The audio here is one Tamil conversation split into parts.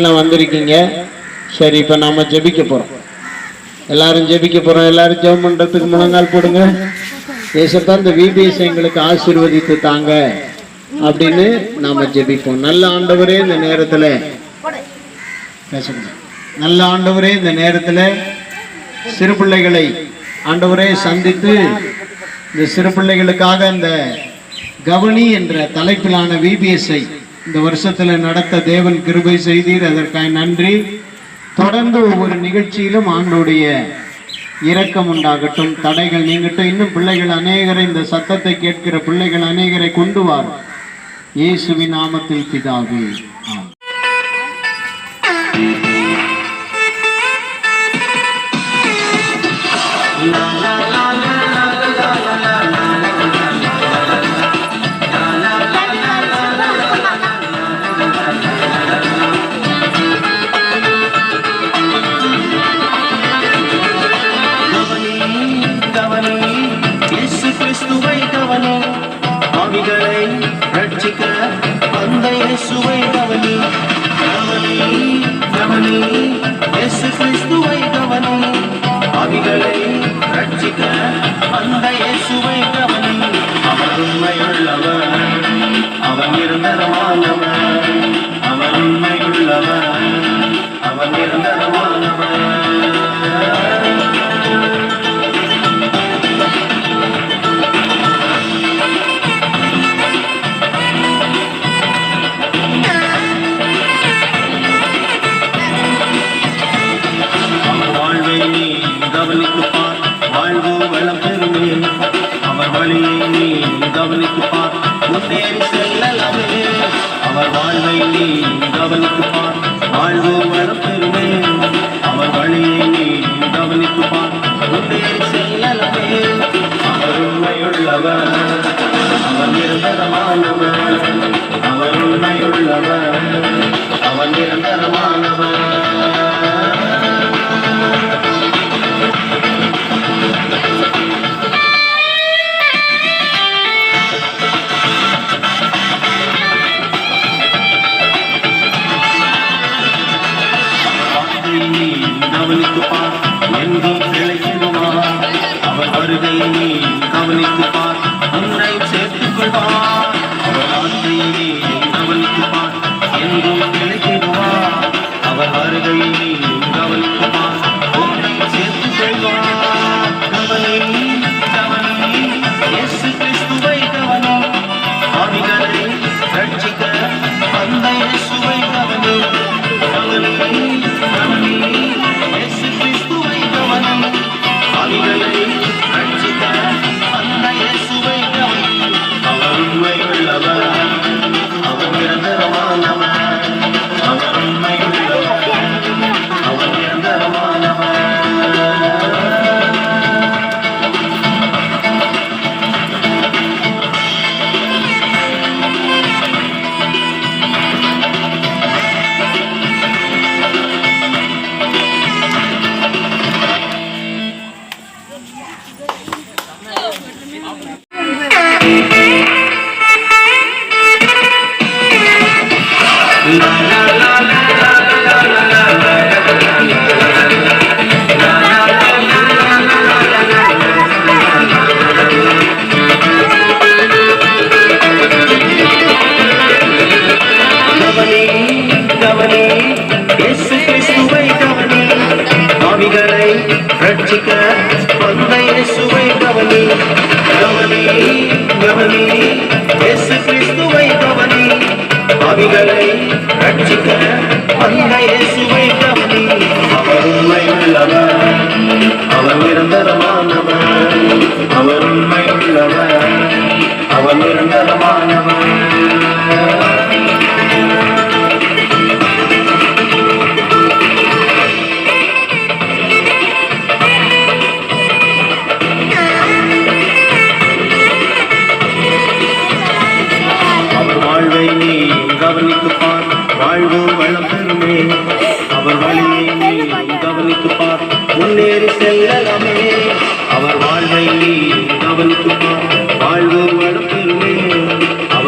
வந்திருக்கீங்க. சரி, இப்ப நாம ஜெபிக்க போறோம். எல்லாரும் ஜெபிக்க போறோம். எல்லாரும் ஜெபம் பண்றதுக்கு முழங்கால் போடுங்க. ஏசப்பா, இந்த விபிஎஸ் எங்களுக்கு ஆசீர்வதித்து தாங்க அப்படின்னு நாம ஜெபிப்போம். நல்ல ஆண்டவரே, இந்த நேரத்துல நல்ல ஆண்டவரே, இந்த நேரத்துல சிறு பிள்ளைகளை ஆண்டவரே சந்தித்து இந்த சிறு பிள்ளைகளுக்காக இந்த கவனி என்ற தலைப்பிலான விபிஎஸ்ஐ இந்த வருஷத்துல நடத்த தேவன் கிருபை செய்தீர். அதற்காக நன்றி. தொடர்ந்து ஒவ்வொரு நிகழ்ச்சியிலும் ஆண்டோடைய இரக்கம் உண்டாகட்டும், தடைகள் நீங்கட்டும். இன்னும் பிள்ளைகள் அநேகரை, இந்த சத்தத்தை கேட்கிற பிள்ளைகள் அநேகரை கொண்டு வார். இயேசுவின் நாமத்தில் பிதாவே, ஆமென்.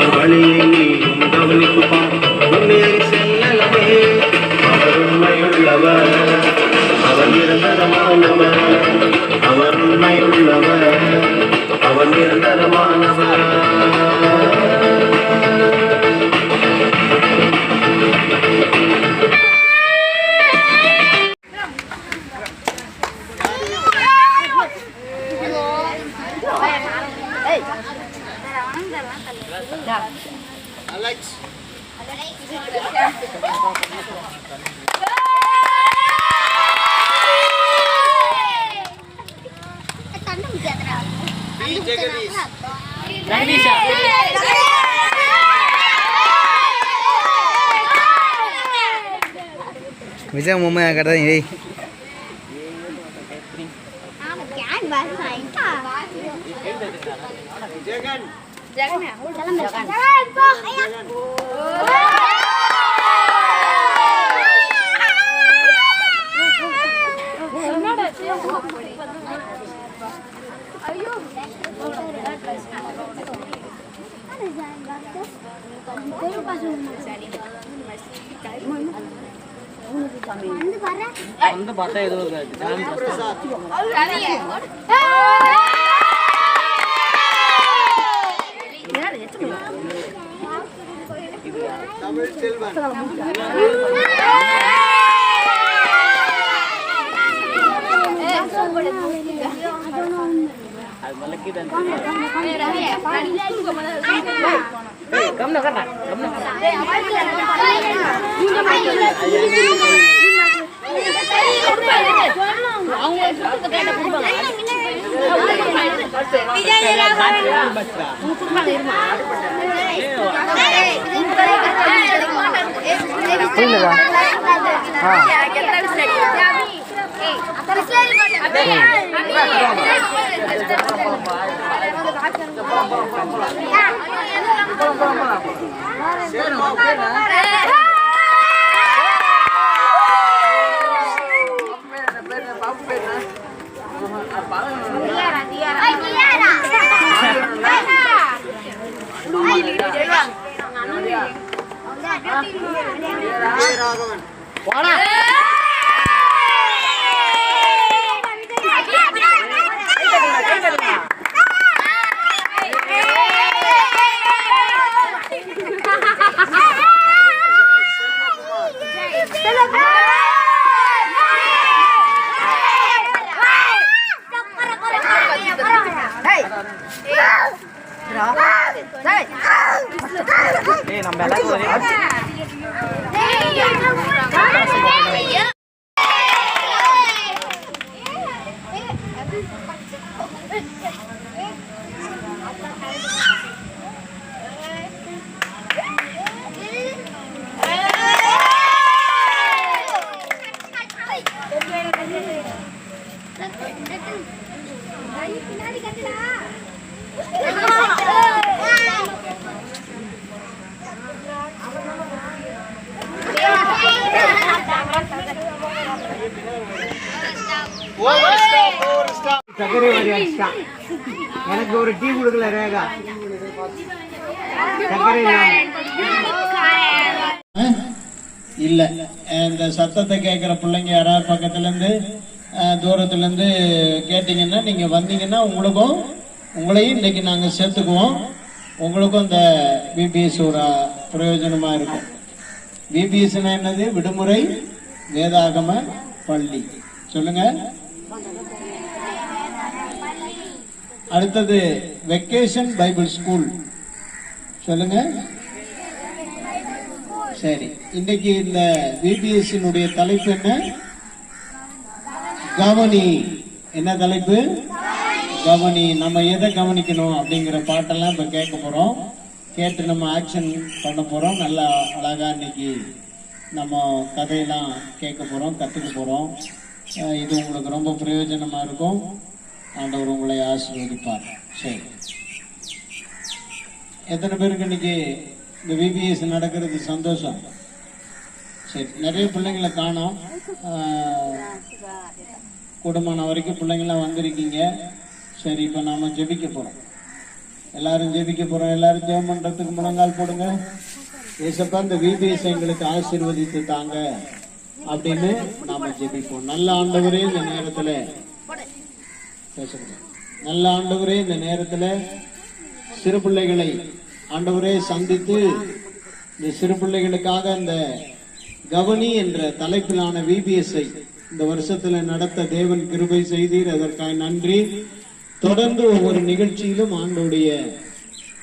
அவர் வழியை கவனித்து பார். அலெக்ஸ் ஜெகதீஷ் விஜய் மும்மை கடை ஜெகன் வந்து பார்த்தா ஏதோ தமிழ் செல்வன் நம்ம எல்லாரும் சக்கரை வாரி அடிச்சிட்டான். எனக்கு ஒரு டீ கொடுக்கல ரேகா. சக்கரை இல்ல. இந்த சத்தத்தை கேட்கிற பிள்ளைங்க யாராவது பக்கத்துல இருந்து தூரத்துல இருந்து கேட்டீங்கன்னா நீங்க வந்தீங்கன்னா உங்களையும் இன்னைக்கு நாங்க சேர்த்துக்குவோம். உங்களுக்கும் இந்த பிபிஎஸ் ஒரு பிரயோஜனமா இருக்கும். பிபிஎஸ் என்னது? விடுமுறை வேதாகம பள்ளி. சொல்லுங்க. அடுத்தது வெக்கேஷன் பைபிள் ஸ்கூல். சொல்லுங்க. சரி, இன்னைக்கு இந்த பிபிஎஸ்னுடைய தலைப்பு என்ன? கவனி. என்ன தலைப்பு? கவனி. நம்ம எதை கவனிக்கணும் அப்படிங்கிற பாட்டெல்லாம் இப்ப கேட்க போறோம். கேட்டு நம்ம ஆக்ஷன் பண்ண போறோம். நல்லா அழகா இன்னைக்கு நம்ம கதையெல்லாம் கேட்க போறோம், கத்துக்க போறோம். இது உங்களுக்கு ரொம்ப பிரயோஜனமா இருக்கும். ஆண்டவர் உங்களை ஆசீர்வதிப்பார். சரி, எத்தனை பேருக்கு இன்னைக்கு இந்த விபிஎஸ் நடக்கிறது சந்தோஷம்? சரி, நிறைய பிள்ளைங்களை காணோம். கூடுமான வரைக்கும் பிள்ளைங்களாம் வந்திருக்கீங்க. சரி, இப்போ நாம ஜெபிக்க போறோம். எல்லாரும் ஜெபிக்க போறோம். எல்லாரும் ஜெபம் பண்றதுக்கு முழங்கால் போடுங்க. ஏசப்பா, இந்த விபிஎஸ் எங்களுக்கு ஆசீர்வதித்து தாங்க அப்படின்னு நாம ஜெபிப்போம். நல்ல ஆண்டவரே, இந்த நேரத்துல நல்ல ஆண்டவரே, இந்த நேரத்துல சிறு பிள்ளைகளை ஆண்டவரே சந்தித்து இந்த சிறு பிள்ளைகளுக்காக இந்த கவனி என்ற தலைப்பிலான விபிஎஸ்ஐ இந்த வருஷத்துல நடத்த தேவன் கிருபை செய்தீர். அதற்காக நன்றி. தொடர்ந்து ஒவ்வொரு நிகழ்ச்சியிலும் ஆண்டோடைய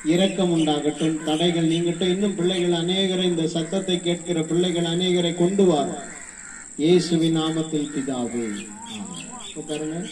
இரக்கம் உண்டாகட்டும், தடைகள் நீங்கட்டும். இன்னும் பிள்ளைகள் அநேகரை, இந்த சத்தத்தை கேட்கிற பிள்ளைகள் அநேகரை கொண்டு வா, இயேசுவின் நாமத்தில் பிதாவே. ஆமென். உட்காருங்க.